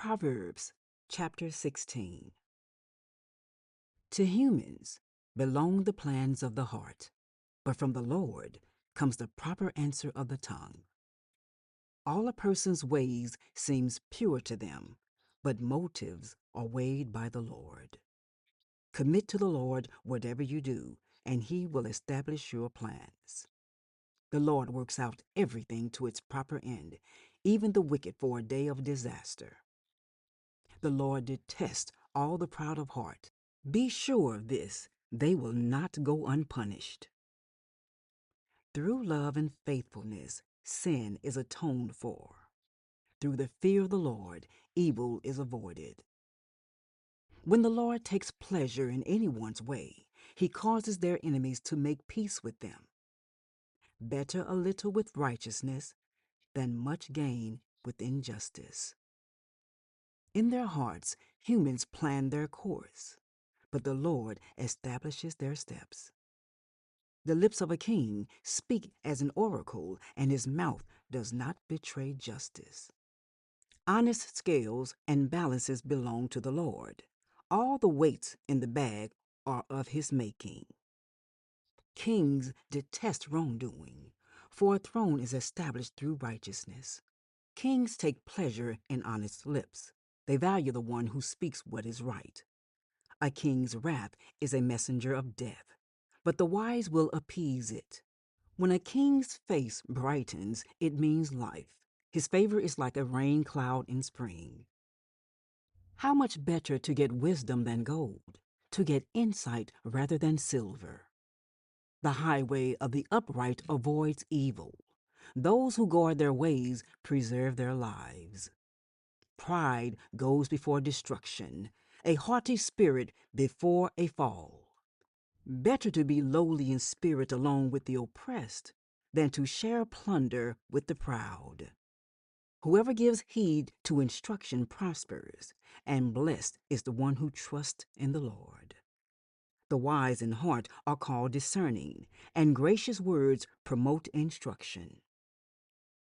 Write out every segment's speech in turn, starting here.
Proverbs chapter 16. To humans belong the plans of the heart, but from the Lord comes the proper answer of the tongue. All a person's ways seems pure to them, but motives are weighed by the Lord. Commit to the Lord whatever you do, and he will establish your plans. The Lord works out everything to its proper end, even the wicked for a day of disaster. The Lord detests all the proud of heart. Be sure of this, they will not go unpunished. Through love and faithfulness, sin is atoned for. Through the fear of the Lord, evil is avoided. When the Lord takes pleasure in anyone's way, he causes their enemies to make peace with them. Better a little with righteousness than much gain with injustice. In their hearts, humans plan their course, but the Lord establishes their steps. The lips of a king speak as an oracle, and his mouth does not betray justice. Honest scales and balances belong to the Lord. All the weights in the bag are of his making. Kings detest wrongdoing, for a throne is established through righteousness. Kings take pleasure in honest lips. They value the one who speaks what is right. A king's wrath is a messenger of death, but the wise will appease it. When a king's face brightens, it means life. His favor is like a rain cloud in spring. How much better to get wisdom than gold, to get insight rather than silver. The highway of the upright avoids evil. Those who guard their ways preserve their lives. Pride goes before destruction, a haughty spirit before a fall. Better to be lowly in spirit along with the oppressed than to share plunder with the proud. Whoever gives heed to instruction prospers, and blessed is the one who trusts in the Lord. The wise in heart are called discerning, and gracious words promote instruction.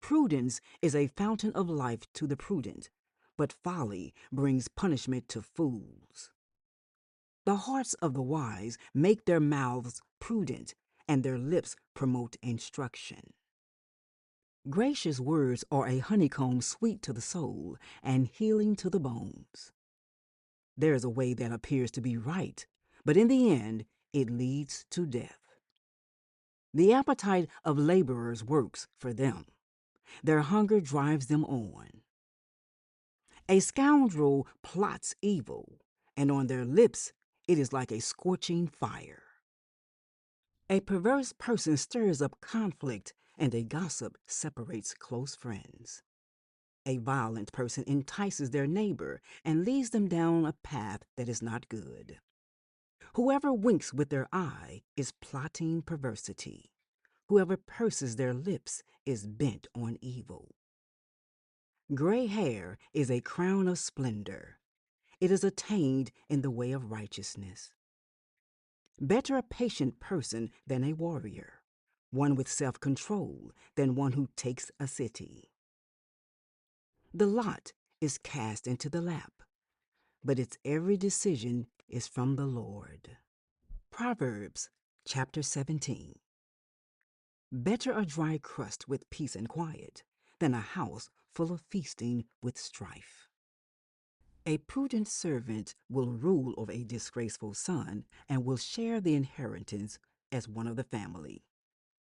Prudence is a fountain of life to the prudent, but folly brings punishment to fools. The hearts of the wise make their mouths prudent, and their lips promote instruction. Gracious words are a honeycomb sweet to the soul and healing to the bones. There is a way that appears to be right, but in the end it leads to death. The appetite of laborers works for them. Their hunger drives them on. A scoundrel plots evil, and on their lips it is like a scorching fire. A perverse person stirs up conflict, and a gossip separates close friends. A violent person entices their neighbor and leads them down a path that is not good. Whoever winks with their eye is plotting perversity. Whoever purses their lips is bent on evil. Gray hair is a crown of splendor. It is attained in the way of righteousness. Better a patient person than a warrior, one with self-control than one who takes a city. The lot is cast into the lap, but its every decision is from the Lord. Proverbs chapter 17. Better a dry crust with peace and quiet than a house full of feasting with strife. A prudent servant will rule over a disgraceful son and will share the inheritance as one of the family.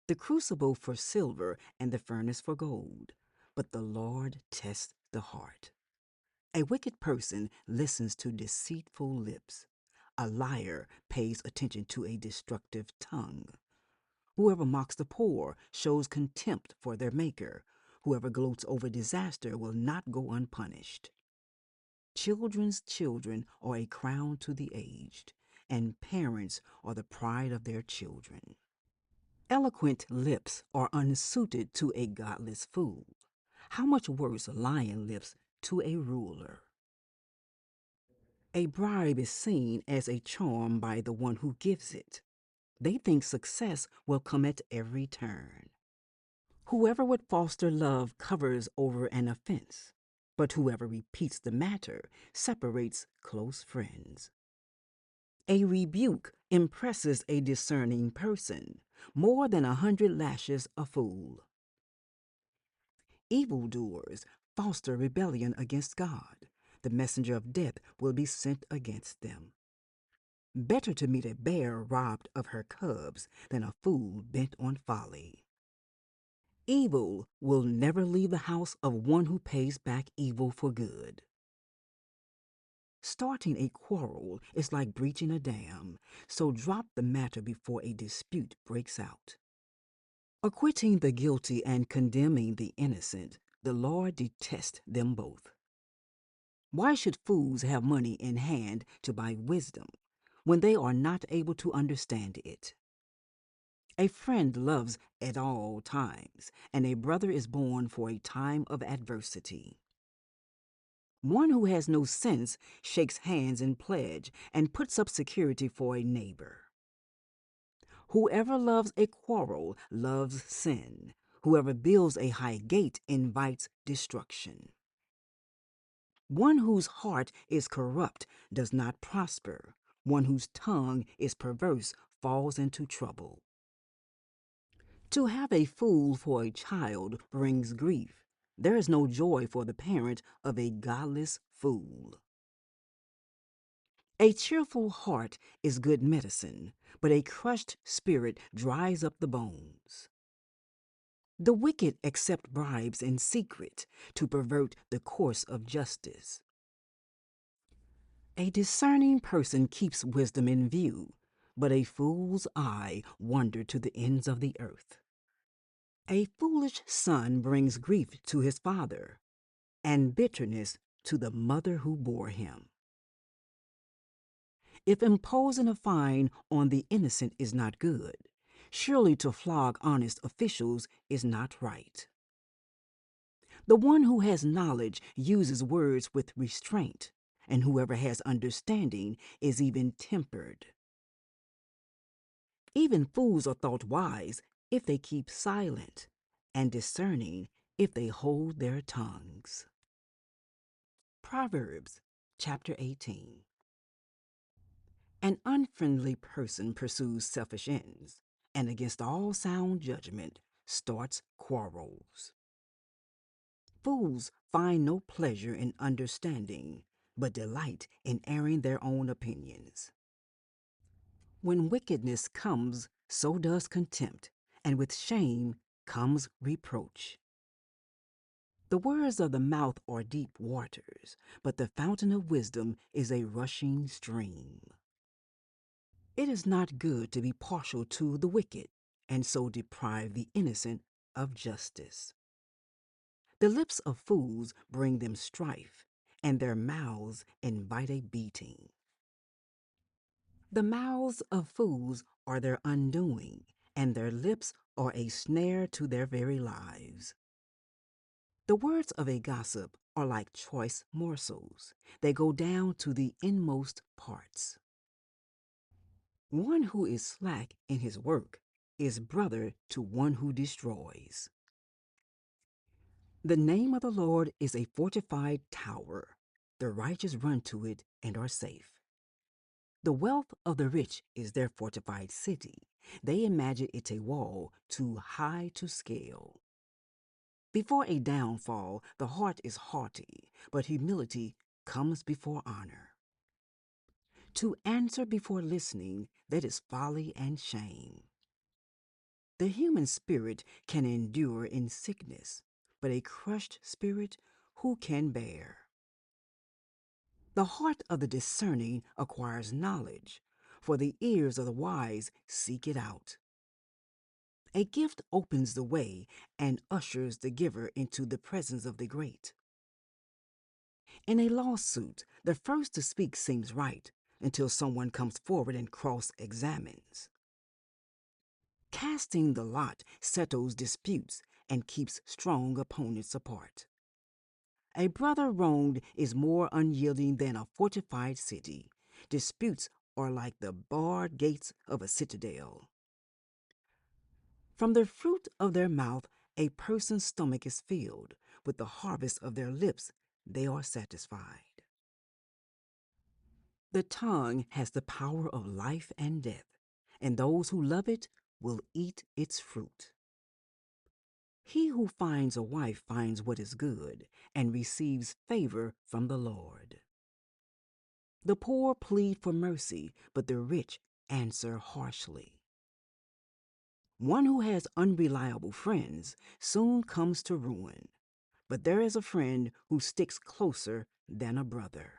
The crucible for silver and the furnace for gold, but the Lord tests the heart. A wicked person listens to deceitful lips. A liar pays attention to a destructive tongue. Whoever mocks the poor shows contempt for their maker. Whoever gloats over disaster will not go unpunished. Children's children are a crown to the aged, and parents are the pride of their children. Eloquent lips are unsuited to a godless fool. How much worse lion lips to a ruler? A bribe is seen as a charm by the one who gives it. They think success will come at every turn. Whoever would foster love covers over an offense. but whoever repeats the matter separates close friends. A rebuke impresses a discerning person more than 100 lashes a fool. Evildoers foster rebellion against God. The messenger of death will be sent against them. Better to meet a bear robbed of her cubs than a fool bent on folly. Evil will never leave the house of one who pays back evil for good. Starting a quarrel is like breaching a dam, so drop the matter before a dispute breaks out. Acquitting the guilty and condemning the innocent, the Lord detests them both. Why should fools have money in hand to buy wisdom when they are not able to understand it? A friend loves at all times, and a brother is born for a time of adversity. One who has no sense shakes hands in pledge and puts up security for a neighbor. Whoever loves a quarrel loves sin. Whoever builds a high gate invites destruction. One whose heart is corrupt does not prosper. One whose tongue is perverse falls into trouble. To have a fool for a child brings grief. There is no joy for the parent of a godless fool. A cheerful heart is good medicine, but a crushed spirit dries up the bones. The wicked accept bribes in secret to pervert the course of justice. A discerning person keeps wisdom in view, but a fool's eye wanders to the ends of the earth. A foolish son brings grief to his father, and bitterness to the mother who bore him. If imposing a fine on the innocent is not good, surely to flog honest officials is not right. The one who has knowledge uses words with restraint, and whoever has understanding is even-tempered. Even fools are thought wise if they keep silent, and discerning if they hold their tongues. Proverbs chapter 18. An unfriendly person pursues selfish ends, and against all sound judgment starts quarrels. Fools find no pleasure in understanding, but delight in airing their own opinions. When wickedness comes, so does contempt, and with shame comes reproach. The words of the mouth are deep waters, but the fountain of wisdom is a rushing stream. It is not good to be partial to the wicked, and so deprive the innocent of justice. The lips of fools bring them strife, and their mouths invite a beating. The mouths of fools are their undoing, and their lips are a snare to their very lives. The words of a gossip are like choice morsels. They go down to the inmost parts. One who is slack in his work is brother to one who destroys. The name of the Lord is a fortified tower. The righteous run to it and are safe. The wealth of the rich is their fortified city. They imagine it a wall too high to scale. Before a downfall, the heart is haughty, but humility comes before honor. To answer before listening, that is folly and shame. The human spirit can endure in sickness, but a crushed spirit who can bear? The heart of the discerning acquires knowledge, for the ears of the wise seek it out. A gift opens the way and ushers the giver into the presence of the great. In a lawsuit, the first to speak seems right until someone comes forward and cross-examines. Casting the lot settles disputes and keeps strong opponents apart. A brother wronged is more unyielding than a fortified city. Disputes are like the barred gates of a citadel. From the fruit of their mouth a person's stomach is filled. With the harvest of their lips they are satisfied. The tongue has the power of life and death, and those who love it will eat its fruit. He who finds a wife finds what is good and receives favor from the Lord. The poor plead for mercy, but the rich answer harshly. One who has unreliable friends soon comes to ruin, but there is a friend who sticks closer than a brother.